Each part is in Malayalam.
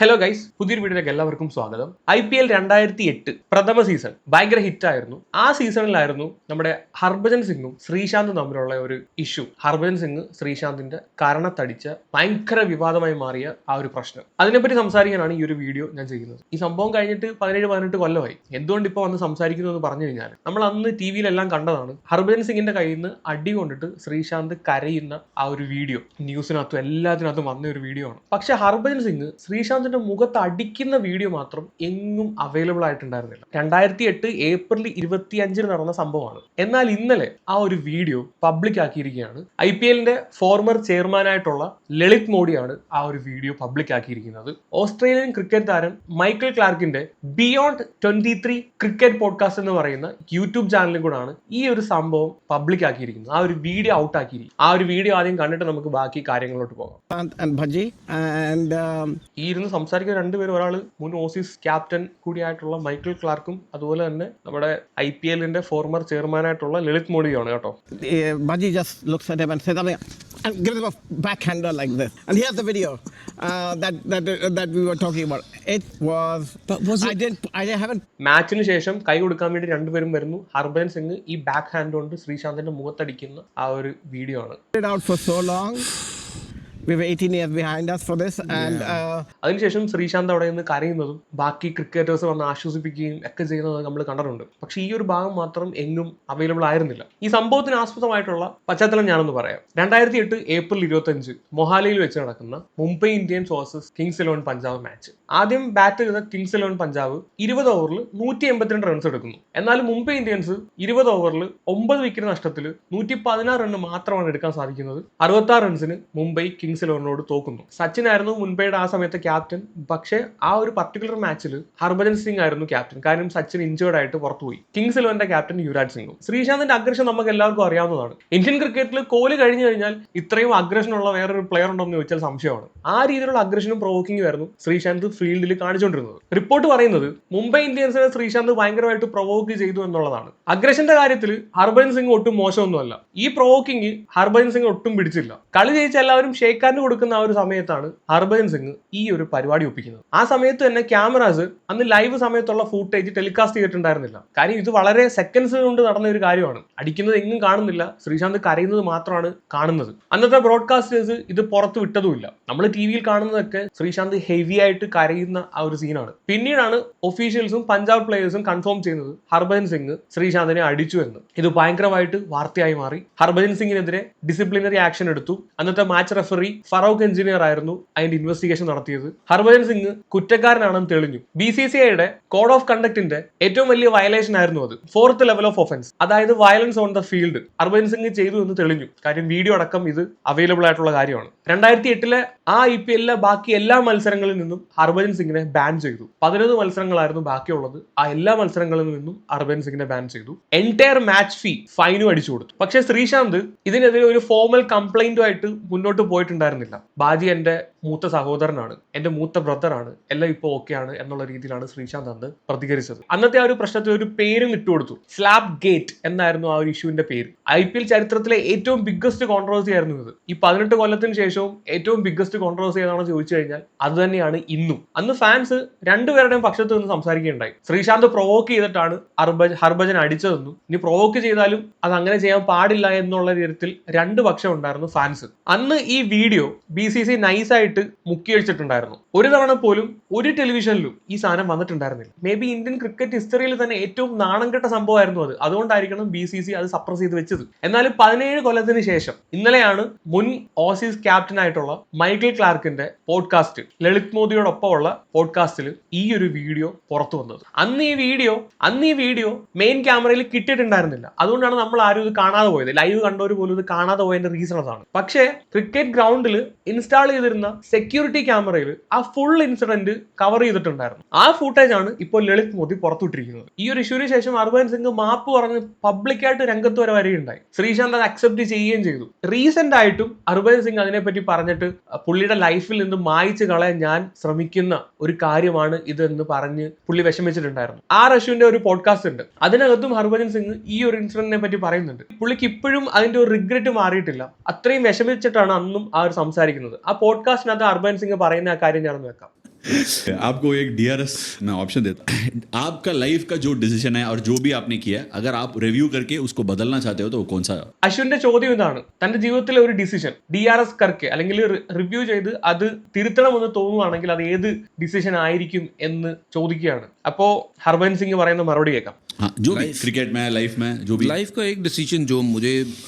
ഹലോ ഗൈസ്, പുതിയൊരു വീഡിയോയിലേക്ക് എല്ലാവർക്കും സ്വാഗതം. IPL 2008 പ്രഥമ സീസൺ ഭയങ്കര ഹിറ്റായിരുന്നു. ആ സീസണിലായിരുന്നു നമ്മുടെ ഹർഭജൻ സിംഗും ശ്രീശാന്തും തമ്മിലുള്ള ഒരു ഇഷ്യൂ. ഹർഭജൻ സിംഗ് ശ്രീശാന്തിന്റെ കരണത്തടിച്ച ഭയങ്കര വിവാദമായി മാറിയ ആ ഒരു പ്രശ്നം. അതിനെപ്പറ്റി സംസാരിക്കാനാണ് ഈ ഒരു വീഡിയോ ഞാൻ ചെയ്യുന്നത്. ഈ സംഭവം കഴിഞ്ഞിട്ട് 17-18 കൊല്ലമായി. എന്തുകൊണ്ട് ഇപ്പോൾ വന്ന് സംസാരിക്കുന്നു എന്ന് പറഞ്ഞു കഴിഞ്ഞാൽ, നമ്മൾ അന്ന് TV-യിലെല്ലാം കണ്ടതാണ്. ഹർഭജൻ സിംഗിന്റെ കയ്യിൽ നിന്ന് അടി കൊണ്ടിട്ട് ശ്രീശാന്ത് കരയുന്ന ആ ഒരു വീഡിയോ ന്യൂസിനകത്തും എല്ലാത്തിനകത്തും വന്ന ഒരു വീഡിയോ ആണ്. പക്ഷെ ഹർഭജൻ സിംഗ് ശ്രീശാന്ത് മുഖത്ത് അടിക്കുന്ന വീഡിയോ മാത്രം എങ്ങും അവൈലബിൾ ആയിട്ടുണ്ടായിരുന്നില്ല. 2008 ഏപ്രിൽ 25 നടന്ന സംഭവമാണ്. എന്നാൽ ഇന്നലെ ആ ഒരു വീഡിയോ പബ്ലിക് ആക്കിയിരിക്കുകയാണ്. IPL-ന്റെ ഫോർമർ ചെയർമാനായിട്ടുള്ള ലളിത് മോഡിയാണ് ആ ഒരു വീഡിയോ പബ്ലിക് ആക്കിയിരിക്കുന്നത്. ഓസ്ട്രേലിയൻ ക്രിക്കറ്റ് താരം മൈക്കിൾ ക്ലാർക്കിന്റെ ബിയോണ്ട് 23 ക്രിക്കറ്റ് പോഡ്കാസ്റ്റ് എന്ന് പറയുന്ന യൂട്യൂബ് ചാനലിൽ കൂടാണ് ഈ ഒരു സംഭവം പബ്ലിക് ആക്കിയിരിക്കുന്നത്. ആ ഒരു വീഡിയോ ഔട്ട് ആക്കിയിരിക്കും. ആ ഒരു വീഡിയോ ആദ്യം കണ്ടിട്ട് നമുക്ക് ബാക്കി കാര്യങ്ങളിലോട്ട് പോകാം. ഈ ഇരുന്ന് സംസാരിക്കുന്ന രണ്ടുപേരും, ഒരാൾ മുൻ ഓസീസ് ക്യാപ്റ്റൻ കൂടിയായിട്ടുള്ള മൈക്കിൾ ക്ലാർക്കും അതുപോലെ തന്നെ നമ്മുടെ IPL-ന്റെ ഫോർമർ ചെയർമാനായിട്ടുള്ള ലളിത് മോഡിയാണ് കേട്ടോ. Baji just looks at him and says, and gives him a backhander like this. And here's the video that we were talking about. It was. But was it? I haven't. മാച്ചിന് ശേഷം കൈ കൊടുക്കാൻ വേണ്ടി രണ്ടുപേരും വരുന്നു. ഹർഭജൻ സിംഗ് ഈ ബാക്ക് ഹാൻഡ് കൊണ്ട് ശ്രീശാന്തിന്റെ മുഖത്തടിക്കുന്ന ആ ഒരു വീഡിയോ ആണ്. Out for so long. We have 18 years behind us for this, and അതിനുശേഷം ശ്രീശാന്ത് അവിടെ നിന്ന് കരയുന്നതും ബാക്കി ക്രിക്കറ്റേഴ്സ് വന്ന് ആശ്വസിപ്പിക്കുകയും ഒക്കെ ചെയ്യുന്നത് നമ്മൾ കണ്ടിട്ടുണ്ട്. പക്ഷേ ഈ ഒരു ഭാഗം മാത്രം എങ്ങും അവൈലബിൾ ആയിരുന്നില്ല. ഈ സംഭവത്തിന് ആസ്പദമായിട്ടുള്ള പശ്ചാത്തലം ഞാനൊന്ന് പറയാം. 2008 ഏപ്രിൽ 25 മൊഹാലിയിൽ വെച്ച് നടക്കുന്ന Mumbai Indians versus Kings 11 Punjab match. ആദ്യം ബാറ്റ് ചെയ്ത കിങ്സ് 11 പഞ്ചാബ് 20 ഓവറിൽ 182 റൺസ് എടുക്കുന്നു. എന്നാൽ മുംബൈ ഇന്ത്യൻസ് 20 ഓവറിൽ 9 വിക്കറ്റ് നഷ്ടത്തിൽ 116 റൺ മാത്രമാണ് എടുക്കാൻ സാധിക്കുന്നത്. 66 റൺസിന് മുംബൈ കിങ്സ് 11 തോക്കുന്നു. സച്ചിൻ ആയിരുന്നു മുംബൈയുടെ ആ സമയത്തെ ക്യാപ്റ്റൻ. പക്ഷേ ആ ഒരു പർട്ടിക്കുലർ മാച്ചിൽ ഹർഭജൻ സിംഗ് ആയിരുന്നു ക്യാപ്റ്റൻ. കാരണം സച്ചിൻ ഇഞ്ചേർഡ് ആയിട്ട് പുറത്തുപോയി. കിങ്സ് 11 ക്യാപ്റ്റൻ യുവരാജ് സിംഗും. ശ്രീശാന്തിന്റെ അഗ്രഷൻ നമുക്ക് എല്ലാവർക്കും അറിയാവുന്നതാണ്. ഇന്ത്യൻ ക്രിക്കറ്റിൽ കോഹ്ലി കഴിഞ്ഞു കഴിഞ്ഞാൽ ഇത്രയും അഗ്രഷൻ ഉള്ള വേറൊരു പ്ലെയർ ഉണ്ടോ എന്ന് ചോദിച്ചാൽ സംശയമാണ്. ആ രീതിയിലുള്ള അഗ്രഷനും പ്രൊവോക്കിംഗും ആയിരുന്നു ശ്രീശാന്ത് ഫീൽഡിൽ കാണിച്ചുകൊണ്ടിരുന്നത്. റിപ്പോർട്ട് പറയുന്നത് മുംബൈ ഇന്ത്യൻസിനെ ശ്രീശാന്ത് ഭയങ്കരമായിട്ട് പ്രൊവോക്ക് ചെയ്തു എന്നുള്ളതാണ്. അഗ്രഷന്റെ കാര്യത്തിൽ ഹർഭജൻ സിംഗ് ഒട്ടും മോശമൊന്നുമല്ല. ഈ പ്രൊവോക്കിംഗ് ഹർഭജൻ സിംഗ് ഒട്ടും പിടിച്ചില്ല. കളി ജയിച്ച എല്ലാവരും ഷേക്ക് കൊടുക്കുന്ന ആ ഒരു സമയത്താണ് ഹർഭജൻ സിംഗ് ഈ ഒരു പരിപാടി ഒപ്പിക്കുന്നത്. ആ സമയത്ത് തന്നെ ക്യാമറാസ് അന്ന് ലൈവ് സമയത്തുള്ള ഫൂട്ടേജ് ടെലികാസ്റ്റ് ചെയ്തിട്ടുണ്ടായിരുന്നില്ല. കാര്യം ഇത് വളരെ സെക്കൻഡ്സ് കൊണ്ട് നടന്ന ഒരു കാര്യമാണ്. അടിക്കുന്നത് എങ്ങും കാണുന്നില്ല, ശ്രീശാന്ത് കരയുന്നത് മാത്രമാണ് കാണുന്നത്. അന്നത്തെ ബ്രോഡ്കാസ്റ്റേഴ്സ് ഇത് പുറത്ത് വിട്ടതുമില്ല. നമ്മൾ TV-യിൽ കാണുന്നതൊക്കെ ശ്രീശാന്ത് ഹെവി ആയിട്ട് കരയുന്ന ആ ഒരു സീനാണ്. പിന്നീടാണ് ഒഫീഷ്യൽസും പഞ്ചാബ് പ്ലേയേഴ്സും കൺഫേം ചെയ്യുന്നത് ഹർഭജൻ സിംഗ് ശ്രീശാന്തിനെ അടിച്ചു എന്ന്. ഇത് ഭയങ്കരമായിട്ട് വാർത്തയായി മാറി. ഹർഭജൻ സിംഗിനെതിരെ ഡിസിപ്ലിനറി ആക്ഷൻ എടുത്തു. അന്നത്തെ മാച്ച് റെഫറി ഫറൂഖ് എഞ്ചിനീയർ ആയിരുന്നു അതിന്റെ ഇൻവെസ്റ്റിഗേഷൻ നടത്തിയത്. ഹർഭജൻ സിംഗ് കുറ്റക്കാരനാണെന്ന് തെളിഞ്ഞു. BCCIയുടെ കോഡ് ഓഫ് കണ്ടക്ടിന്റെ ഏറ്റവും വലിയ വയലേഷൻ ആയിരുന്നു അത്. 4th ലെവൽ ഓഫ് ഒഫൻസ്, അതായത് violence on the field Harbhajan Singh ചെയ്തു എന്ന് തെളിഞ്ഞു. കാര്യം വീഡിയോ അടക്കം ഇത് അവൈലബിൾ ആയിട്ടുള്ള കാര്യമാണ്. 2008 ആ IPL-ലെ ബാക്കി എല്ലാ മത്സരങ്ങളിൽ നിന്നും ഹർഭജൻ സിംഗിനെ ബാൻ ചെയ്തു. 11 മത്സരങ്ങളായിരുന്നു ബാക്കിയുള്ളത്. ആ എല്ലാ മത്സരങ്ങളിൽ നിന്നും ഹർഭജൻ സിംഗിനെ ബാൻ ചെയ്തു. എൻറ്റയർ മാച്ച് ഫൈനും അടിച്ചു കൊടുത്തു. പക്ഷേ ശ്രീശാന്ത് ഇതിനെതിരെ ഒരു ഫോർമൽ കംപ്ലൈന്റുമായിട്ട് മുന്നോട്ട് പോയിട്ടുണ്ടായിരുന്നില്ല. ബാജി എന്റെ മൂത്ത സഹോദരനാണ്, എന്റെ മൂത്ത ബ്രദറാണ്, എല്ലാം ഇപ്പോൾ ഓക്കെയാണ് എന്നുള്ള രീതിയിലാണ് ശ്രീശാന്ത് അന്ന് പ്രതികരിച്ചത്. അന്നത്തെ ആ ഒരു പ്രശ്നത്തിൽ ഒരു പേരും ഇട്ടുകൊടുത്തു. സ്ലാപ്പ് ഗേറ്റ് എന്നായിരുന്നു ആ ഒരു ഇഷ്യൂവിന്റെ പേര്. IPL ചരിത്രത്തിലെ ഏറ്റവും ബിഗ്ഗസ്റ്റ് കോൺട്രവേഴ്സി ആയിരുന്നു ഇത്. ഈ 18 കൊല്ലത്തിന് ശേഷവും ഏറ്റവും ബിഗ്ഗസ്റ്റ് കോൺട്രവേഴ്സി ഏതാണെന്ന് ചോദിച്ചു കഴിഞ്ഞാൽ അത് തന്നെയാണ് ഇന്നും. അന്ന് ഫാൻസ് രണ്ടുപേരുടെയും പക്ഷത്ത് നിന്ന് സംസാരിക്കുകയുണ്ടായി. ശ്രീശാന്ത് പ്രൊവോക്ക് ചെയ്തിട്ടാണ് ഹർഭജൻ അടിച്ചതെന്നും ഇനി പ്രൊവോക്ക് ചെയ്താലും അത് അങ്ങനെ ചെയ്യാൻ പാടില്ല എന്നുള്ള രീതിയിൽ രണ്ട് പക്ഷം ഉണ്ടായിരുന്നു ഫാൻസ്. അന്ന് ഈ വീഡിയോ BCCI നൈസായിട്ട് മുക്കിയടിച്ചിട്ടുണ്ടായിരുന്നു. ഒരു തവണ പോലും ഒരു ടെലിവിഷനിലും ഈ സാധനം വന്നിട്ടുണ്ടായിരുന്നില്ല. മേ ബി ഇന്ത്യൻ ക്രിക്കറ്റ് ഹിസ്റ്ററിയിൽ തന്നെ ഏറ്റവും നാണം കെട്ട സംഭവമായിരുന്നു അത്. അതുകൊണ്ടായിരിക്കണം BCCI അത് സപ്രസ് ചെയ്ത് വെച്ചത്. എന്നാലും 17 കൊല്ലത്തിന് ശേഷം ഇന്നലെയാണ് മുൻ ഓസീസ് ക്യാപ്റ്റൻ ആയിട്ടുള്ള മൈക്കിൾ ക്ലാർക്കിന്റെ പോഡ്കാസ്റ്റ്, ലളിത് മോദിയോടൊപ്പമുള്ള പോഡ്കാസ്റ്റിൽ ഈ ഒരു വീഡിയോ പുറത്തു വന്നത്. അന്ന് ഈ വീഡിയോ മെയിൻ ക്യാമറയിൽ കിട്ടിയിട്ടുണ്ടായിരുന്നില്ല. അതുകൊണ്ടാണ് നമ്മൾ ആരും ഇത് കാണാതെ പോയത്. ലൈവ് കണ്ടവർ പോലും ഇത് കാണാതെ പോയതിന്റെ റീസൺ അതാണ്. പക്ഷേ ക്രിക്കറ്റ് ഗ്രൗണ്ടിൽ ഇൻസ്റ്റാൾ ചെയ്തിരുന്ന സെക്യൂരിറ്റി ക്യാമറയിൽ ആ ഫുൾ ഇൻസിഡന്റ് കവർ ചെയ്തിട്ടുണ്ടായിരുന്നു. ആ ഫൂട്ടേജ് ആണ് ഇപ്പോൾ ലളിത് മോദി പുറത്തുവിട്ടിരിക്കുന്നത്. ഈ ഒരു ഇഷ്യൂവിന് ശേഷം ഹർഭജൻ സിംഗ് മാപ്പ് പറഞ്ഞ് പബ്ലിക്കായിട്ട് രംഗത്ത് വരികയുണ്ടായി. ശ്രീശാന്ത് അത് അക്സെപ്റ്റ് ചെയ്യുകയും ചെയ്തു. റീസെന്റ് ആയിട്ടും ഹർഭജൻ സിംഗ് അതിനെപ്പറ്റി പറഞ്ഞിട്ട് പുള്ളിയുടെ ലൈഫിൽ നിന്ന് മായ്ച്ചു കളയാൻ ഞാൻ ശ്രമിക്കുന്ന ഒരു കാര്യമാണ് ഇതെന്ന് പറഞ്ഞ് പുള്ളി വിഷമിച്ചിട്ടുണ്ടായിരുന്നു. ആ റഷ്യുവിന്റെ ഒരു പോഡ്കാസ്റ്റ് ഉണ്ട്. അതിനകത്തും ഹർഭജൻ സിംഗ് ഈ ഒരു ഇൻസിഡന്റിനെ പറ്റി പറയുന്നുണ്ട്. പുള്ളിക്ക് ഇപ്പോഴും അതിന്റെ ഒരു റിഗ്രറ്റ് മാറിയിട്ടില്ല. അത്രയും വിഷമിച്ചിട്ടാണ് അന്നും ആ ഒരു സംസാരിക്കുന്നത്. ആ പോഡ്കാസ്റ്റിനകത്ത് ഹർഭജൻ സിംഗ് പറയുന്ന ആ കാര്യം ഞാനൊന്ന് വെക്കാം. आपको एक DRS मैं ऑप्शन देता हूँ. आपका लाइफ का जो डिसीजन है और जो भी आपने किया है, अगर आप रिव्यू करके उसको बदलना चाहते हो तो वो कौन सा? അശ്വിന്റെ ചോദ്യം ഇതാണ്, തന്റെ ജീവിതത്തിലെ ഒരു ഡിസിഷൻ DRS കർക്ക് അല്ലെങ്കിൽ റിവ്യൂ ചെയ്ത് അത് തിരുത്തണമെന്ന് തോന്നുവാണെങ്കിൽ അത് ഏത് ഡിസിഷൻ ആയിരിക്കും എന്ന് ചോദിക്കുകയാണ്. അപ്പോ ഹർഭജൻ സിംഗ് പറയുന്ന മറുപടി കേൾക്കാം. हाँ, जो भी क्रिकेट में लाइफ में जो भी लाइफ का एक डिसीजन जो मुझे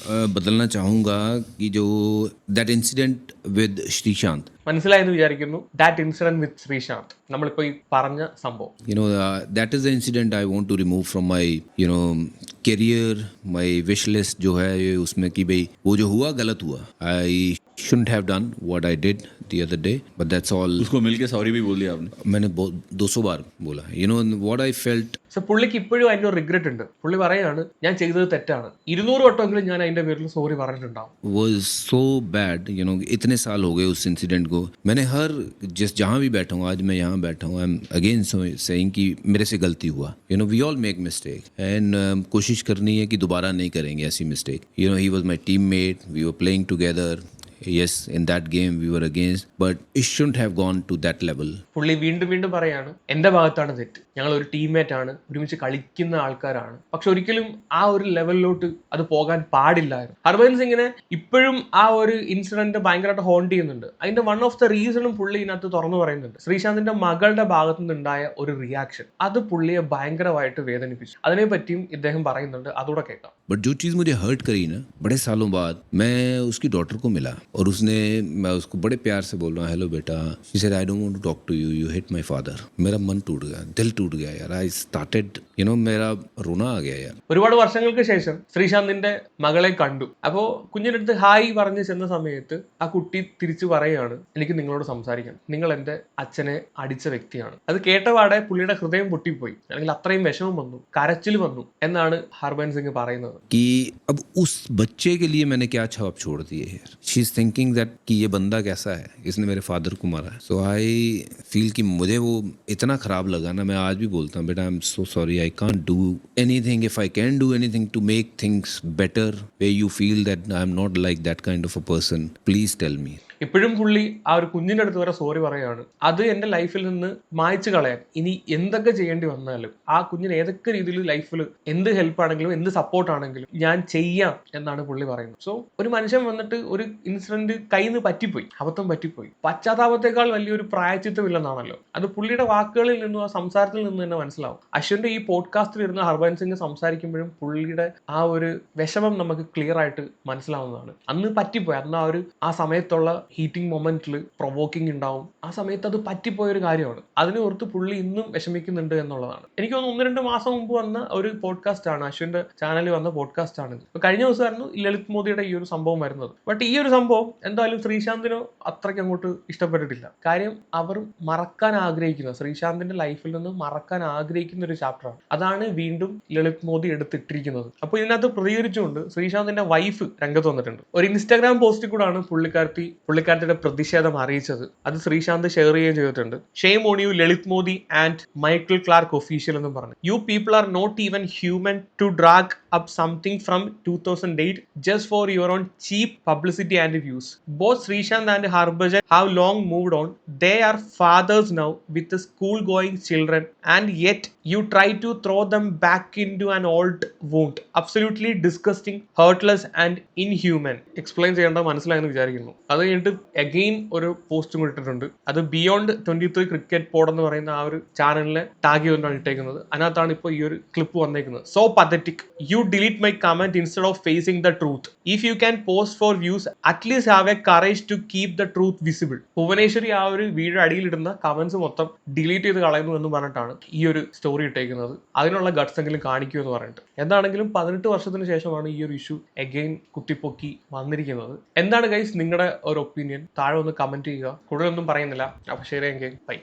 बदलना चाहूँगा कि जो दैट इंसिडेंट विद श्रीशांत, മനസ്സിലായെന്ന് വിചാരിക്കുന്നു. ദാറ്റ് ഇൻസിഡന്റ് വിത്ത് ശ്രീശാന്ത്, നമ്മളിപ്പോ ഈ പറഞ്ഞ സംഭവം. you know, that is the incident I want to remove from my, you know, career, my wish list जो है ये उसमें कि भाई वो जो हुआ गलत हुआ. I shouldn't have done what I did the other day, but that's all. उसको मिलके सॉरी भी बोल दिया आपने? मैंने 200 बार बोला. You know what I felt. So പുള്ളിക്ക് ഇപ്പോഴും അതിൻ്റെ ഒരു റിഗ്രറ്റ് ഉണ്ട്. പുള്ളി പറയാണ് ഞാൻ ചെയ്തത് തെറ്റാണ്, 200 വട്ടമെങ്കിലും ഞാൻ അതിന്റെ പേരിൽ സോറി പറഞ്ഞിട്ടുണ്ടാവും. Was so bad, you know, इतने साल हो गए उस इंसिडेंट को. मैंने हर जिस जहाँ भी बैठा हूँ, आज मैं यहाँ बैठा हूँ, आई एम अगेन सेइंग कि मेरे से गलती हुआ. You know, we all make mistake and कोशिश करनी है कि दोबारा नहीं करेंगे ऐसी mistake. You know, he was my teammate, we were playing together. Yes, in that game we were against, but it shouldn't have gone to that level. പുള്ളി വീണ്ടും വീണ്ടും പറയാണ് എന്റെ ഭാഗത്താണ് തെറ്റ്, ഞങ്ങൾ ഒരു ടീംമേറ്റ് ആണ്, ഒരുമിച്ച് കളിക്കുന്ന ആൾക്കാരാണ്, പക്ഷെ ഒരിക്കലും ആ ഒരു ലെവലിലോട്ട് അത് പോകാൻ പാടില്ലായിരുന്നു. ഹർഭജൻ സിംഗിനെ ഇപ്പോഴും ആ ഒരു ഇൻസിഡന്റ് ഭയങ്കരമായിട്ട് ഹോണ്ട് ചെയ്യുന്നുണ്ട്. അതിന്റെ വൺ ഓഫ് ദ റീസണും പുള്ളി ഇതിനകത്ത് തുറന്നു പറയുന്നുണ്ട്. ശ്രീശാന്തിന്റെ മകളുടെ ഭാഗത്തു നിന്നുണ്ടായ ഒരു റിയാക്ഷൻ അത് പുള്ളിയെ ഭയങ്കരമായിട്ട് വേദനിപ്പിച്ചു. അതിനെ പറ്റിയും ഇദ്ദേഹം പറയുന്നുണ്ട്, അതുകൂടെ കേൾക്കാം. बट जो चीज़ मुझे हर्ट करी ना, बड़े सालों बाद मैं उसकी डॉटर को मिला और उसने, मैं उसको बड़े प्यार से बोल रहा हूँ हेलो बेटा. She said I don't want to talk to you, you hit my father. मेरा मन टूट गया, दिल टूट गया यार. आई स्टार्टेड, यू नो, मेरा रोना आ गया यार. ഒരുപാട് വർഷങ്ങൾക്ക് ശേഷം ശ്രീശാന്തിന്റെ മകളെ കണ്ടു. അപ്പോൾ കുഞ്ഞിൻ്റെ അടുത്ത് ഹായ് പറഞ്ഞ് ചെന്ന സമയത്ത് ആ കുട്ടി തിരിച്ചു പറയുകയാണ് എനിക്ക് നിങ്ങളോട് സംസാരിക്കണം, നിങ്ങൾ എൻ്റെ അച്ഛനെ അടിച്ച വ്യക്തിയാണ്. അത് കേട്ടപാടെ പുള്ളിയുടെ ഹൃദയം പൊട്ടിപ്പോയി, അല്ലെങ്കിൽ അത്രയും വിഷമം വന്നു, കരച്ചിൽ വന്നു എന്നാണ് ഹർഭജൻ സിംഗ് പറയുന്നത്. कि अब उस बच्चे के लिए मैंने क्या छाप छोड़ दी है यार. शी इज थिंकिंग दैट कि ये बंदा कैसा है, इसने मेरे फादर को मारा है. सो आई फील कि मुझे वो इतना खराब लगा ना, मैं आज भी बोलता हूँ बेटा I am so sorry, I can't do anything. If I can do anything to make things better way you feel that I am not like that kind of a person, please tell me. ഇപ്പോഴും പുള്ളി ആ ഒരു കുഞ്ഞിൻ്റെ അടുത്ത് വരെ സോറി പറയുകയാണ്. അത് എൻ്റെ ലൈഫിൽ നിന്ന് മായ്ച്ചു കളയാൻ ഇനി എന്തൊക്കെ ചെയ്യേണ്ടി വന്നാലും ആ കുഞ്ഞിന് ഏതൊക്കെ രീതിയിൽ ലൈഫിൽ എന്ത് ഹെൽപ്പ് ആണെങ്കിലും എന്ത് സപ്പോർട്ട് ആണെങ്കിലും ഞാൻ ചെയ്യാം എന്നാണ് പുള്ളി പറയുന്നത്. സോ ഒരു മനുഷ്യൻ വന്നിട്ട് ഒരു ഇൻസിഡന്റ് കയ്യിൽ നിന്ന് പറ്റിപ്പോയി, അബദ്ധം പറ്റിപ്പോയി, പശ്ചാത്താപത്തേക്കാൾ വലിയൊരു പ്രായച്ചിത്തമില്ലെന്നാണല്ലോ അത് പുള്ളിയുടെ വാക്കുകളിൽ നിന്നും ആ സംസാരത്തിൽ നിന്ന് തന്നെ മനസ്സിലാവും. അശ്വിന്റെ ഈ പോഡ്കാസ്റ്റിൽ ഇരുന്ന ഹർഭജൻ സിംഗ് സംസാരിക്കുമ്പോഴും പുള്ളിയുടെ ആ ഒരു വിഷമം നമുക്ക് ക്ലിയർ ആയിട്ട് മനസ്സിലാവുന്നതാണ്. അന്ന് പറ്റിപ്പോയി, അന്ന് ആ സമയത്തുള്ള ഹീറ്റിംഗ് മൊമെന്റിൽ പ്രൊവോക്കിംഗ് ഉണ്ടാവും, ആ സമയത്ത് അത് പറ്റിപ്പോയൊരു കാര്യമാണ്. അതിനെ ഓർത്ത് പുള്ളി ഇന്നും വിഷമിക്കുന്നുണ്ട് എന്നുള്ളതാണ്. എനിക്ക് തോന്നുന്നു 1-2 മാസം മുമ്പ് വന്ന ഒരു പോഡ്കാസ്റ്റ് ആണ്, അശ്വിന്റെ ചാനലിൽ വന്ന പോഡ്കാസ്റ്റ് ആണ്. കഴിഞ്ഞ ദിവസമായിരുന്നു ലളിത് മോദിയുടെ ഈ ഒരു സംഭവം വരുന്നത്. ബട്ട് ഈ ഒരു സംഭവം എന്തായാലും ശ്രീശാന്തിനോ അത്രയ്ക്ക് അങ്ങോട്ട് ഇഷ്ടപ്പെട്ടിട്ടില്ല. കാര്യം അവർ മറക്കാൻ ആഗ്രഹിക്കുന്ന, ശ്രീശാന്തിന്റെ ലൈഫിൽ നിന്ന് മറക്കാൻ ആഗ്രഹിക്കുന്ന ഒരു ചാപ്റ്ററാണ്. അതാണ് വീണ്ടും ലളിത് മോദി എടുത്തിട്ടിരിക്കുന്നത്. അപ്പോൾ ഇതിനകത്ത് പ്രതികരിച്ചുകൊണ്ട് ശ്രീശാന്തിന്റെ വൈഫ് രംഗത്ത് വന്നിട്ടുണ്ട്. ഒരു ഇൻസ്റ്റാഗ്രാം പോസ്റ്റിൽ കൂടാണ് പുള്ളിക്കാരത്തിയുടെ പ്രതിഷേധം അറിയിച്ചത്. അത് ശ്രീശാന്ത് ഷെയർ ചെയ്യുകയും ചെയ്തിട്ടുണ്ട്. Shame on you Lalit Modi and Michael Clarke official എന്നും പറഞ്ഞു. You people are not even human to drag up something from 2008 just for your own cheap publicity and views. Both Srishant and Harbhajan have long moved on. They are fathers now with the school going children, and yet you try to throw them back into an old wound. Absolutely disgusting, heartless and inhuman. Explain ചെയ്യേണ്ട മനസ്സിലായെന്ന് വിചാരിക്കുന്നു. അത് കഴിഞ്ഞിട്ട് അഗെയിൻ ഒരു പോസ്റ്റും ഇട്ടിട്ടുണ്ട്. അത് ബിയോണ്ട് 23 ക്രിക്കറ്റ് പോഡ് എന്ന് പറയുന്ന ആ ഒരു ചാനലിനെ ടാഗ് ചെയ്തുകൊണ്ടാണ് ഇട്ടേക്കുന്നത്. അതിനകത്താണ് ഇപ്പോൾ ഈ ഒരു ക്ലിപ്പ് വന്നേക്കുന്നത്. So pathetic, you delete my comment instead of facing the truth. If you can post for views, at least have a courage to keep the truth visible. Bhuvaneshwari ആ ഒരു വീഡിയോ അടിയിലിടുന്ന കമന്റ്സ് മൊത്തം ഡിലീറ്റ് ചെയ്ത് കളയുന്നു എന്ന് പറഞ്ഞിട്ടാണ് ഈ ഒരു സ്റ്റോറി ഇട്ടേക്കുന്നത്. അതിനുള്ള ഗട്ട്സ് എങ്കിലും കാണിക്കൂ എന്ന് പറഞ്ഞിട്ട്. എന്താണെങ്കിലും 18 വർഷത്തിന് ശേഷമാണ് ഈ ഒരു ഇഷ്യൂ അഗെയിൻ കുത്തിപ്പൊക്കി വന്നിരിക്കുന്നത്. എന്താണ് ഗൈസ് നിങ്ങളുടെ ഒരു ഒപ്പീനിയൻ? താഴെ ഒന്ന് കമന്റ് ചെയ്യുക. കൂടുതലൊന്നും പറയുന്നില്ല. അപ്പോൾ ശരി, എങ്കിൽ ബൈ.